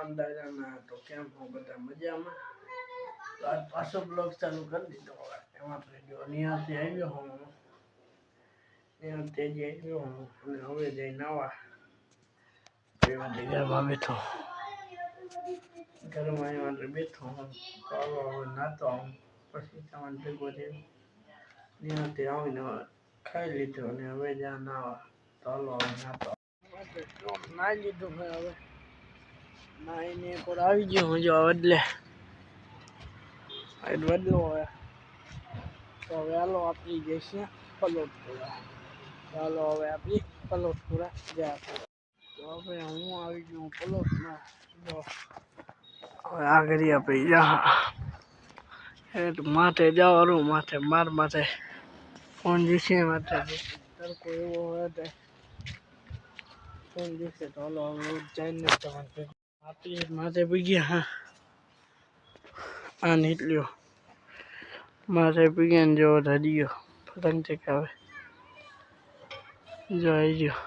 અંદાજાના તો કેમ હો બધા મજામાં. તો આજ પાછો બ્લોગ ચાલુ કરી દીધો. હવે એમાં જો નિહાળથી આવ્યો હું, નિહાળથી આવ્યો હું અને હવે જઈ નાવા. ઘરમાં બેઠો, ઘરમાં આવ્યા એટલે બેઠો હું. ચાલો હવે નાતો આવું, પછી તમારે ભેગો થઈને નિહાળથી આવીને ખાઈ લીધું અને હવે જ્યાં નાવા. ચાલો હવે નાતો નાઈ લીધું મેં. હવે નાઈને પર આવી ગયો હું. જો બદલો હોય તો હવે હાલો આપણી જઈશે પલોટપુરા. ચાલો હવે આપણી પલોટપુરા જાય. તો હવે હું આવી ગયો પલોટમાં. જો હવે આ કરી આપણે જા માથે જવાનું. માથે માથે ફોન જશે. માથે તડકો એવો હોય તો ફોન જશે. તો હાલો હવે જઈને તમારે આપી માથે પીગ્યા. હા આ નીકળ્યો માથે પીગ્યા ને જો ધડીયો પતંગ ચગાવે. જો આવી ગયો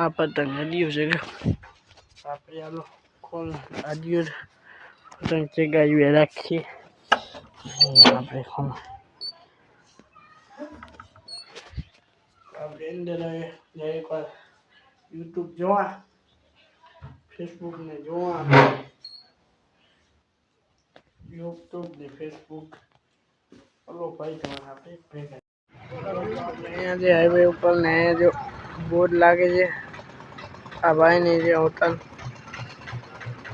આ પતંગ હડિયો છે. આપણે હાલો ખોલ હડિયો પતંગ ચગાવી રાખીએ. આપણે ખોલ આપણે અંદર એક વાર યુટ્યુબ જોવા, ફેસબુક ને જોવા. યુટ્યુબ ને ફેસબુક ફોલો ભાઈ તમારે આપણે ભેગા. અહીંયા જે હાઈવે ઉપર ને અહીંયા જો બોર્ડ લાગે છે. આ ભાઈની જે હોટલ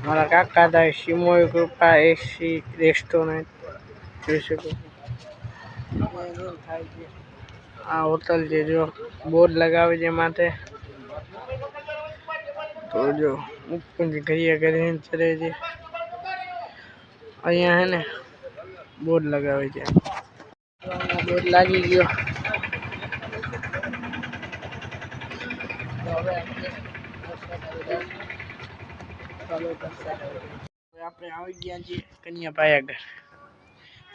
મારા કાકા થાય શિમોઈ કૃપા એસી રેસ્ટોરન્ટ જોઈ શકો. આ હોટલ છે. જો બોર્ડ લગાવે છે માથે. તો જો ઘડિયા કરીને ચડે છે. અહીંયા હે ને બોર્ડ લગાવે છે. બોર્ડ લાગી ગયો. આપણે આવી ગયા છીએ કન્યાભાઈ આગળ.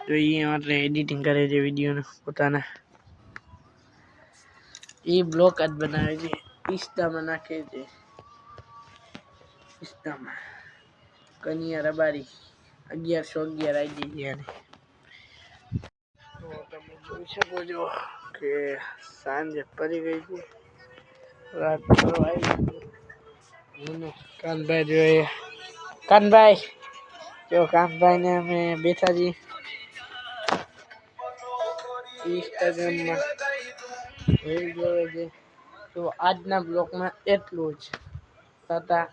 તો અહીંયા એટલે એડિટિંગ કરે છે વિડીયોનું પોતાના. એ બ્લોગ જ બનાવે છે. ઇન્સ્ટામાં નાખે છે. ઇન્સ્ટામાં કન્યા રબારી 1111 આઈડી છે આની. તો તમે જોઈ શકો છો કે સાંજે પડી ગઈ છે. રાત આવી કાનભાઈ જોઈએ. કાનભાઈ જો કાનભાઈ ને અમે બેઠા છીએ ઇન્સ્ટાગ્રામમાં રીલ જોવે છે. તો આજના બ્લોગમાં એટલું જ. ટાટા.